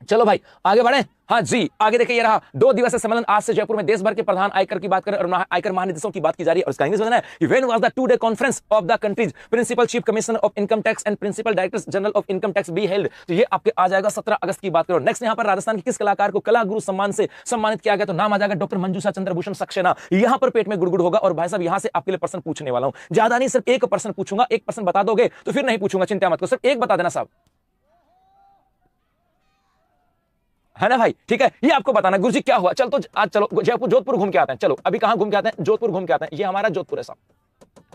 चलो भाई आगे बढ़े। हाँ जी, आगे देखिए ये रहा 2 दिवसीय सम्मेलन आज से जयपुर में देश भर के प्रधान आयकर की बात करें और आयकर महानिदेशकों की बात की जा रही है। और इसका इंग्लिश वर्जन है when was the 2-day conference of the country's principal chief commissioner of income tax and principal directors general of income tax be held. तो ये आपके आ जाएगा 17 अगस्त की बात करो। नेक्स्ट यहाँ पर राजस्थान के किस कलाकार को कला गुरु सम्मान से सम्मानित किया गया? तो नाम आ जाएगा डॉक्टर मंजूषा चंद्रभूषण सक्सेना। यहाँ पर पेट में गुड़गुड़ होगा और भाई साहब यहाँ से आपके लिए प्रश्न पूछने वाला हूँ, ज्यादा नहीं, सिर्फ एक प्रश्न पूछूंगा। एक प्रश्न बता दोगे तो फिर नहीं पूछूंगा, चिंता मत करो, सिर्फ एक बता देना साहब। है ना भाई, ठीक है। ये आपको बताना गुरुजी क्या हुआ। चल तो आज चलो जयपुर जोधपुर घूम के आते हैं। चलो अभी कहां घूम के आते हैं, जोधपुर घूम के आते हैं। ये हमारा जोधपुर है साहब,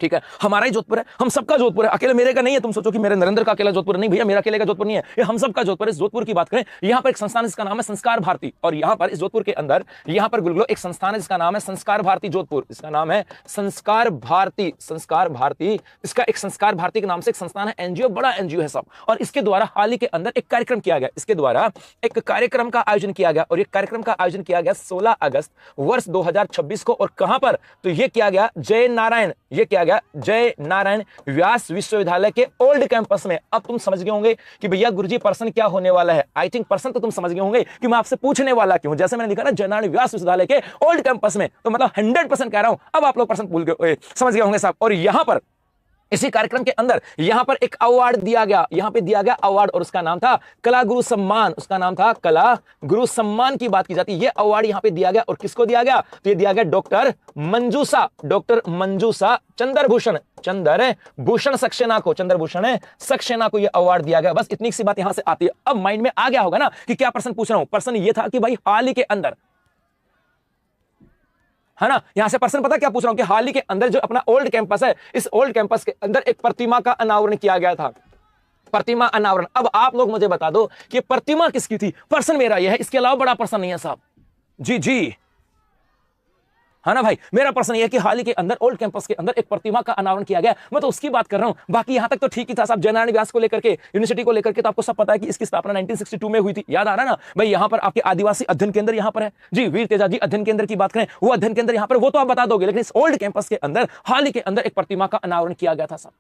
ठीक है, हमारा ही जोधपुर है, हम सबका जोधपुर है, अकेले मेरे का नहीं है। तुम सोचो कि मेरे नरेंद्र का अकेला जोधपुर नहीं, भैया मेरा अकेले का जोधपुर नहीं है, ये हम सबका जोधपुर है। इस जोधपुर की बात करें, यहां पर एक संस्थान है जिसका नाम है संस्कार भारती, और यहां पर इस जोधपुर के अंदर यहां पर गुरुकुल एक संस्थान है जिसका नाम है संस्कार भारती जोधपुर, इसका नाम है संस्कार भारती, संस्कार भारती, इसका एक संस्कार भारती के नाम से एक संस्थान है, एनजीओ, बड़ा एनजीओ है सब। और इसके द्वारा हाल ही के अंदर एक कार्यक्रम किया गया, इसके द्वारा एक कार्यक्रम का आयोजन किया गया, और ये कार्यक्रम का आयोजन किया गया 16 अगस्त वर्ष 2026 को। और कहां पर, तो ये किया गया जय नारायण, ये किया गया जय नारायण व्यास विश्वविद्यालय के ओल्ड कैंपस में। अब तुम समझ गए होंगे कि भैया गुरुजी पर्सन क्या होने वाला है। आई थिंक पर्सन तो तुम समझ गए होंगे कि मैं आपसे पूछने वाला क्यों, जैसे मैंने लिखा ना जय नारायण व्यास विश्वविद्यालय के ओल्ड कैंपस में, तो मतलब 100% कह रहा हूं। अब आप लोग पर्सन भूल गए, समझ गए होंगे साहब। और यहां पर इसी कार्यक्रम के अंदर यहां पर एक अवार्ड दिया गया, यहां पे दिया गया अवार्ड, और उसका नाम था कला गुरु सम्मान, उसका नाम था कला गुरु सम्मान की बात की जाती है। यह अवार्ड यहां पे दिया गया, और किसको दिया गया, तो ये दिया गया डॉक्टर मंजूषा चंद्रभूषण सक्सेना को, चंद्रभूषण सक्सेना को यह अवार्ड दिया गया। बस इतनी सी बात यहां से आती है। अब माइंड में आ गया होगा ना कि क्या प्रश्न पूछ रहा हूं। प्रश्न यह था कि भाई हाल ही के अंदर, है ना, यहां से पर्सन पता क्या पूछ रहा हूं कि हाल ही के अंदर जो अपना ओल्ड कैंपस है, इस ओल्ड कैंपस के अंदर एक प्रतिमा का अनावरण किया गया था, प्रतिमा अनावरण। अब आप लोग मुझे बता दो कि प्रतिमा किसकी थी। पर्सन मेरा यह है, इसके अलावा बड़ा पर्सन नहीं है साहब। जी है ना भाई, मेरा प्रश्न यह है कि हाल ही के अंदर ओल्ड कैंपस के अंदर एक प्रतिमा का अनावरण किया गया, मैं तो उसकी बात कर रहा हूं। बाकी यहां तक तो ठीक ही था साहब, जय नारायण व्यास को लेकर के, यूनिवर्सिटी को लेकर के तो आपको सब पता है कि इसकी स्थापना 1962 में हुई थी, याद आ रहा है ना भाई। यहां पर आपके आदिवासी अध्ययन केंद्र यहां पर है जी, वीर तेजा जी अध्ययन केंद्र की बात करें, वो अध्ययन केंद्र यहां पर, वो तो आप बता दोगे। लेकिन इस ओल्ड कैंपस के अंदर हाल ही के अंदर एक प्रतिमा का अनावरण किया गया था साहब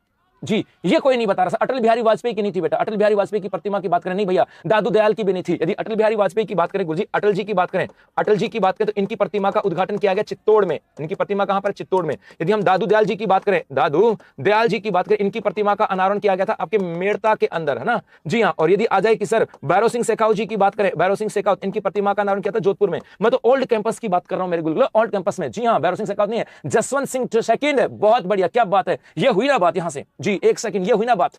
जी। ये कोई नहीं बता रहा। अटल बिहारी वाजपेयी की नहीं थी बेटा, अटल बिहारी वाजपेयी की प्रतिमा की बात करें नहीं भैया, दादू दयाल की भी नहीं थी। यदि अटल बिहारी वाजपेयी की बात करें गुरुजी, अटल जी की बात करें, अटल जी की बात करें तो इनकी प्रतिमा का उद्घाटन किया गया चित्तौड़ में, इनकी प्रतिमा कहां पर, चित्तौड़ में। यदि हम दादू दयाल जी की बात करें, दादू दयाल जी की बात करें, इनकी प्रतिमा का अनावरण किया गया था आपके मेड़ता के अंदर, है ना जी हाँ। और यदि आ जाए कि सर भैरव सिंह शेखावत जी की बात करें, भैरव सिंह शेखावत, इनकी प्रतिमा का अनावरण किया था जोधपुर में। मैं तो ओल्ड कैंपस की बात कर रहा हूं मेरे गुरुकुल, ओल्ड कैंपस में। जी हाँ, भैरव सिंह शेखावत नहीं है, जसवंत सिंह सेकंड है। बहुत बढ़िया, क्या बात है, ये हुई ना बात यहां से जी, एक सेकंड, ये हुई ना बात।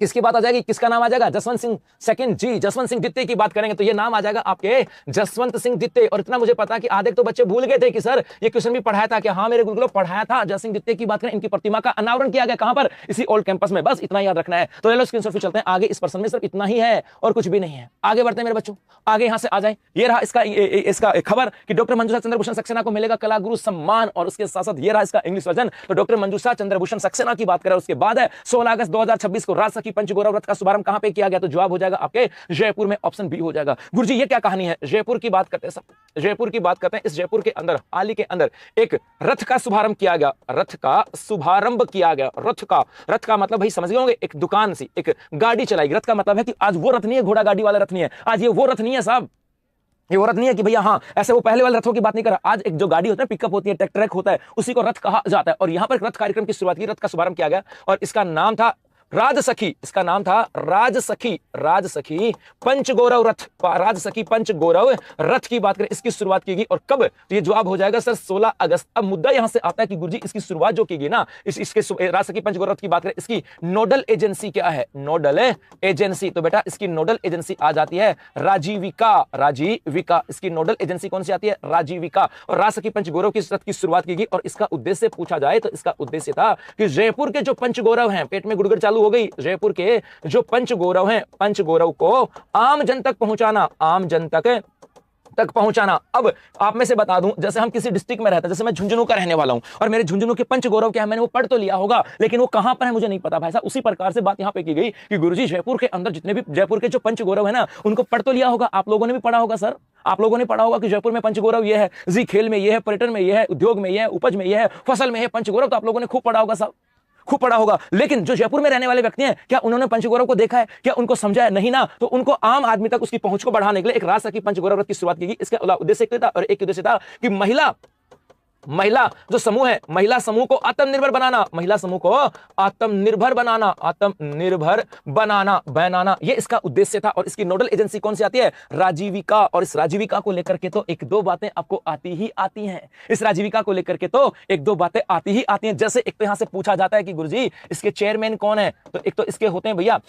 किसकी बात आ जाएगी, किसका नाम आ जाएगा, जसवंत सिंह सेकंड जी, जसवंत सिंह द्वितीय की बात करेंगे तो ये नाम आ जाएगा आपके जसवंत सिंह द्वितीय। और इतना मुझे पता कि आधे तो बच्चे भूल गए थे कि सर ये क्वेश्चन भी पढ़ाया था, कि हाँ मेरे गुरुकुल पढ़ाया था। जसवंत सिंह द्वितीय की बात करें, इनकी प्रतिमा का अनावरण किया गया कहां पर, इसी ओल्ड कैंपस में। बस इतना याद रखना है। तो ले लो स्क्रीनशॉट, फिर चलते हैं आगे। इस पर्सन में सिर्फ इतना ही है और कुछ भी नहीं है। आगे बढ़ते हैं मेरे बच्चों, आगे यहां से आ जाए। ये रहा इसका खबर कि डॉक्टर मंजूषा चंद्रभूषण सक्सेना को मिलेगा कला गुरु सम्मान, और उसके साथ साथ ये रहा इसका इंग्लिश वर्जन। तो डॉक्टर मंजूषा चंद्रभूषण सक्सेना की बात करें, उसके बाद है 16 अगस्त 2026 को राजसखी पंचगौरव रथ का शुभारंभ कहां पे किया गया, तो जवाब हो जाएगा आपके जयपुर में, ऑप्शन बी हो जाएगा। गुरुजी ये क्या कहानी है, जयपुर की बात करते हैं सब, जयपुर की बात करते हैं। इस जयपुर के अंदर हाल ही के अंदर एक रथ का शुभारंभ किया गया, रथ का शुभारंभ किया गया। रथ का मतलब भाई समझ गए होंगे, एक दुकान सी एक गाड़ी चलाएगी। रथ का मतलब है कि आज वो रथ नहीं है, घोड़ा गाड़ी वाला रथ नहीं है, आज ये वो रथ नहीं है साहब, ये वो रथ नहीं है कि भैया हाँ ऐसे वो पहले वाले रथों की बात नहीं कर रहा। आज एक जो गाड़ी होता है, पिकअप होती है, ट्रैक होता है, उसी को रथ कहा जाता है। और यहां पर रथ कार्यक्रम की शुरुआत की, रथ का शुभारंभ किया गया, और इसका नाम था राजसखी, इसका नाम था राजसखी पंचगौरव रथ, राजसखी पंचगौरव रथ की बात करें, इसकी शुरुआत की गई। और कब, तो ये जवाब हो जाएगा सर 16 अगस्त। अब मुद्दा यहां से आता है कि गुरुजी इसकी शुरुआत जो की गई ना, इसके राजसखी पंचगौरव रथ की बात करें, इसकी नोडल एजेंसी क्या है, नोडल एजेंसी, तो बेटा इसकी नोडल एजेंसी आ जाती है राजीविका। इसकी नोडल एजेंसी कौन सी आती है, राजीविका। और राजसखी पंचगौरव की रथ की शुरुआत की गई, और इसका उद्देश्य पूछा जाए तो इसका उद्देश्य था कि जयपुर के जो पंचगौरव हैं, पेट में गुड़गुड़ हो गई, जयपुर के जो पंचगौरव हैं, पंचगौरव को आम जन तक पहुंचाना, आम जन तक पहुंचाना। अब आप में से बता दूं, जैसे हम किसी डिस्ट्रिक्ट में रहते हैं, जैसे मैं झुंझुनू का रहने वाला हूं, और मेरे झुंझुनू के पंचगौरव क्या है, मैंने वो पढ़ तो लिया होगा, लेकिन वो कहां पर है मुझे नहीं पता भाई साहब। उसी प्रकार से बात यहां पे की गई कि गुरुजी जयपुर के अंदर जितने भी जयपुर के जो पंचगौरव है ना, उनको पढ़ तो लिया होगा। आप लोगों ने भी पढ़ा होगा सर, आप लोगों ने पढ़ा होगा कि जयपुर में पंचगौरव ये है, जी खेल में ये है, पर्यटन में ये है, उद्योग में ये है, उपज में ये है, फसल में है पंचगौरव। तो आप लोगों ने खूब पढ़ा होगा साहब, खूब पढ़ा होगा। लेकिन जो जयपुर में रहने वाले व्यक्ति हैं, क्या उन्होंने पंचगौरव को देखा है, क्या उनको समझा है, नहीं ना। तो उनको आम आदमी तक उसकी पहुंच को बढ़ाने के लिए एक राजसखी पंचगौरव रथ की शुरुआत की गई। इसका उद्देश्य था, और एक उद्देश्य था कि महिला जो समूह है, महिला समूह को आत्मनिर्भर बनाना, महिला समूह को आत्मनिर्भर बनाना, आत्मनिर्भर बनाना ये इसका उद्देश्य था। और इसकी नोडल एजेंसी कौन सी आती है? राजीविका। और इस राजीविका को लेकर के तो एक दो बातें आपको आती ही आती हैं। इस राजीविका को लेकर के तो एक दो बातें आती ही आती हैं। जैसे एक तो यहां से पूछा जाता है कि गुरुजी इसके चेयरमैन कौन है, तो एक तो इसके होते हैं भैया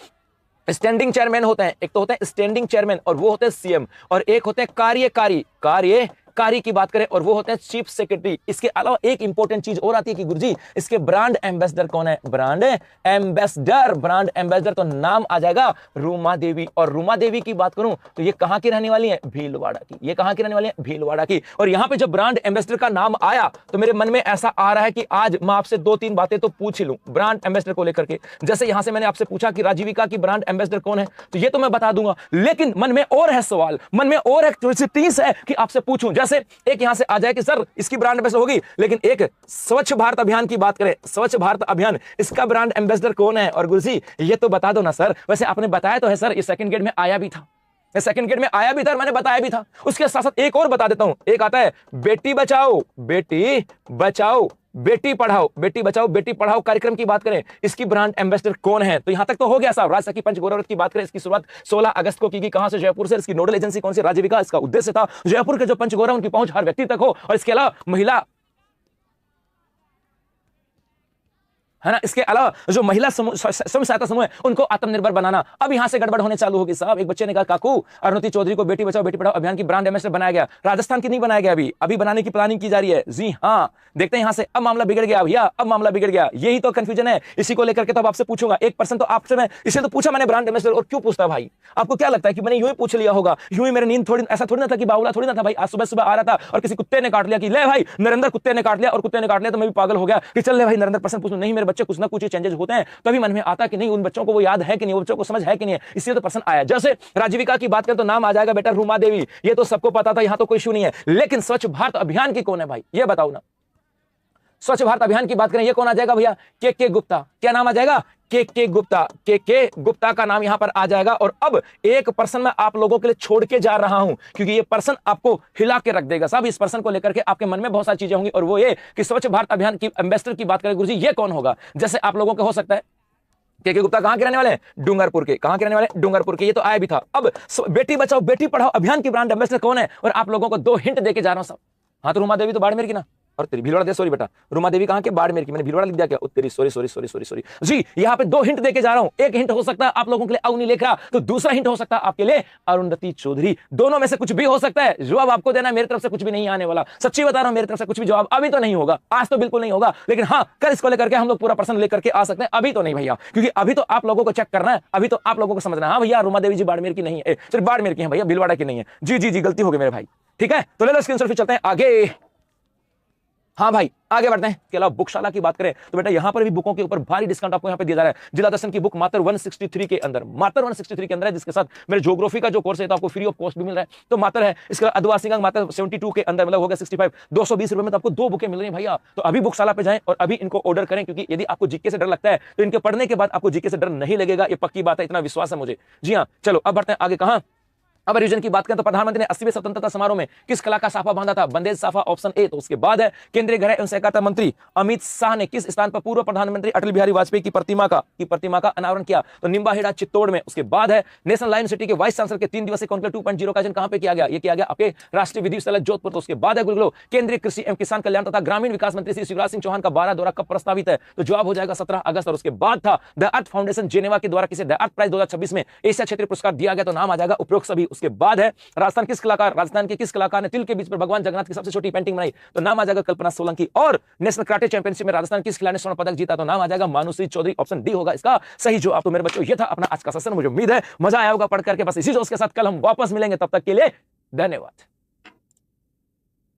स्टैंडिंग चेयरमैन होते हैं, एक तो होते हैं स्टैंडिंग चेयरमैन और वो होते हैं सीएम, और एक होते हैं कार्यकारी की बात करें और वो होते हैं चीफ सेक्रेटरी। इसके अलावा एक इंपॉर्टेंट चीज और आती है कि गुरुजी इसके ब्रांड एम्बेसडर कौन है? ब्रांड एम्बेसडर तो नाम आ जाएगा रूमा देवी। और रूमा देवी की बात करूं तो ये कहां की रहने वाली है? भीलवाड़ा की। ये कहां की रहने वाली है? भीलवाड़ा की। और यहां पे जब ब्रांड एम्बेसडर का नाम आया तो मेरे मन में ऐसा आ रहा है कि आज मैं आपसे दो तीन बातें तो पूछ ही लूं ब्रांड एम्बेसडर को लेकर के। जैसे यहां से मैंने आपसे पूछा कि राजीविका की ब्रांड एम्बेसडर कौन है, तो ये तो मैं बता दूंगा, लेकिन मन में और है सवाल, मन में और एक क्यूरियोसिटी है कि आपसे पूछूं। जैसे एक यहां से आ जाए कि सर इसकी ब्रांड एम्बेसडर होगी, लेकिन एक स्वच्छ भारत अभियान की बात करें, स्वच्छ भारत अभियान इसका ब्रांड एम्बेसडर कौन है? और गुरुजी ये तो बता दो ना सर। वैसे आपने बताया तो है सर, ये सेकंड गेट में आया भी था, सेकंड गेट में आया भी था और मैंने बताया भी था। उसके साथ साथ एक और बता देता हूं, एक आता है बेटी बचाओ बेटी बचाओ बेटी पढ़ाओ कार्यक्रम की बात करें, इसकी ब्रांड एम्बेसडर कौन है? तो यहां तक तो हो गया साहब। राजसखी पंचगौरव रथ की बात करें, इसकी शुरुआत 16 अगस्त को की कहां से? जयपुर से। इसकी नोडल एजेंसी कौन सी? राजीविका। इसका उद्देश्य था जयपुर के जो पंचगौरव उनकी पहुंच हर व्यक्ति तक हो। और इसके अलावा महिला है ना, इसके अलावा जो महिला स्वयं सहायता समूह है उनको आत्मनिर्भर बनाना। अब यहां से गड़बड़ होने चालू होगी साहब। एक बच्चे ने कहा काकू अरुणति चौधरी को बेटी बचाओ बेटी पढ़ाओ अभियान की ब्रांड एम्बेसडर बनाया गया, राजस्थान की नहीं बनाया गया, अभी बनाने की प्लानिंग की जा रही है। जी हाँ, देखते हैं यहां से। अब मामला बिगड़ गया भैया, अब मामला बिगड़ गया। यही तो कंफ्यूजन है, इसी को लेकर के तो आपसे पूछूंगा। 1% तो आपसे मैं इसे तो पूछा मैंने ब्रांड एम्बेसडर, और क्यों पूछता भाई? आपको क्या लगता है कि मैंने यूं ही पूछ लिया होगा? यूं ही मेरी नींद थोड़ी, ऐसा थोड़ी ना था कि बावला थोड़ी ना था भाई। आज सुबह सुबह आ रहा था और किसी कुत्ते ने काट लिया कि ले भाई नरेंद्र कुत्ते ने काट लिया, और कुत्ते ने काट लिया तो मैं भी पागल हो गया कि चल ले भाई नरेंद्र % पूछ। नहीं, मेरे बच्चे कुछ ना कुछ चेंजेस होते हैं, तभी मन में आता कि नहीं उन बच्चों को वो याद है कि नहीं, वो बच्चों को समझ है कि नहीं है, इसलिए तो पर्सन आया। जैसे राजीविका की बात करें तो नाम आ जाएगा बेटा रूमा देवी, ये तो सबको पता था, यहां तो कोई इशू नहीं है। लेकिन स्वच्छ भारत अभियान की कौन है भाई? ये बताओ ना। स्वच्छ भारत अभियान की बात करें, ये कौन आ जाएगा भैया? के गुप्ता। क्या नाम आ जाएगा? के गुप्ता का नाम यहां पर आ जाएगा। और अब एक पर्सन मैं आप लोगों के लिए छोड़ के जा रहा हूं, क्योंकि ये पर्सन आपको हिला के रख देगा साहब। इस पर्सन को लेकर के आपके मन में बहुत सारी चीजें होंगी, और वो ये कि स्वच्छ भारत अभियान की एम्बेसडर की बात करें गुरुजी, ये कौन होगा? जैसे आप लोगों को हो सकता है के गुप्ता कहां के रहने वाले हैं? डूंगरपुर के। कहां के रहने वाले? डूंगरपुर के। ये तो आया भी था। अब बेटी बचाओ बेटी पढ़ाओ अभियान की ब्रांड एम्बेसडर कौन है? और आप लोगों को दो हिंट देके जा रहा हूं साहब। हाँ, तो रूमा देवी तो बाड़मेर की ना, और तेरी भीलवाड़ा दे, सॉरी बेटा, रूमा देवी कहां के? बाड़मेर की। मैंने भीलवाड़ा लिख दिया क्या? तेरी सॉरी जी। यहां पे दो हिंट देके जा रहा हूं। एक हिंट हो सकता है आप लोगों के लिए अवनी लेखरा, तो दूसरा हिंट हो सकता है आपके लिए अरुंधति चौधरी। दोनों में से कुछ भी हो सकता है। जवाब आपको देना है, मेरी तरफ से कुछ भी नहीं आने वाला। सच्ची बता रहा हूं, मेरी तरफ से कुछ भी जवाब अभी तो नहीं होगा, आज तो बिल्कुल नहीं होगा। लेकिन हाँ, कल इसको लेकर के हम लोग पूरा पर्सन लेकर के आ सकते हैं। अभी तो नहीं भैया, क्योंकि अभी तो आप लोगों को चेक करना है, अभी तो आप लोगों को समझना है। हाँ भैया, रूमा देवी जी बाड़मेर की नहीं है, सिर्फ बाड़मेर की है भैया, भीलवाड़ा की नहीं है। जी, गलती हो गई मेरे भाई। ठीक है, तो ले लो स्क्रीनशॉट, फिर चलते हैं आगे। हाँ भाई, आगे बढ़ते हैं। इसके अलावा बुकशाला की बात करें तो बेटा यहां पर भी बुकों के ऊपर भारी डिस्काउंट आपको यहां पे दिया जा रहा है। जिला दर्शन की बुक मात्र 163 के अंदर, मात्र 163 के अंदर है, जिसके साथ मेरे ज्योग्राफी का जो कोर्स है तो आपको फ्री ऑफ कॉस्ट भी मिल रहा है, तो मात्र है। इसके बाद आदिवासी का मात्र 72 के अंदर, मतलब हो गया 65, 220 रुपए में तो आपको दो बुकें मिल रही हैं भैया। तो अभी बुकशाला पे जाएं और अभी इनको ऑर्डर करें, क्योंकि यदि आपको जीके से डर लगता है तो इनके पढ़ने के बाद आपको जीके से डर नहीं लगेगा, ये पक्की बात है, इतना विश्वास है मुझे। जी हाँ, चलो अब बढ़ते हैं आगे। कहां? अब रिवीजन की बात करें तो प्रधानमंत्री ने 80वें स्वतंत्रता समारोह में किस कला का साफा बांधा था? बंदेज साफा, ऑप्शन ए। तो उसके बाद है केंद्रीय गृह एवं सहकारिता मंत्री अमित शाह ने किस स्थान पर पूर्व प्रधानमंत्री अटल बिहारी वाजपेयी की प्रतिमा का अनावरण किया? तो निम्बाहेड़ा चित्तौड़ में। उसके बाद है नेशनल लायन सिटी के वाइस चांसलर के 3 दिवसीय कॉन्क्लेव 2.0 का आयोजन कहां पे किया गया? ये किया गया आपके राष्ट्रीय विधि विद्यालय जोधपुर। तो उसके बाद है गुरुग्लो केंद्रीय कृषि एवं किसान कल्याण तथा ग्रामीण विकास मंत्री श्री शिवराज सिंह चौहान का 12 दौरा कब प्रस्तावित है? तो जवाब हो जाएगा 17 अगस्त। और उसके बाद था द अर्थ फाउंडेशन जेनेवा के द्वारा किसे द अर्थ प्राइज 2026 में एशिया क्षेत्रीय पुरस्कार दिया गया? तो नाम आ जाएगा उपरोक्त सभी। उसके बाद है राजस्थान के किस कलाकार ने तिल के बीच पर भगवान जगन्नाथ की सबसे छोटी पेंटिंग बनाई? तो नाम आ जाएगा कल्पना सोलंकी। और नेशनल कराटे चैंपियनशिप में राजस्थान किस खिलाड़ी ने स्वर्ण पदक जीता? तो नाम आ जाएगा मानुश्री चौधरी। ऑप्शन डी होगा इसका सही जवाब। तो मेरे बच्चों, ये था अपना आज का सेशन। मुझे उम्मीद है मजा आया होगा पढ़ करके। बस इसी जोश के साथ कल हम वापस मिलेंगे, तब तक के लिए धन्यवाद।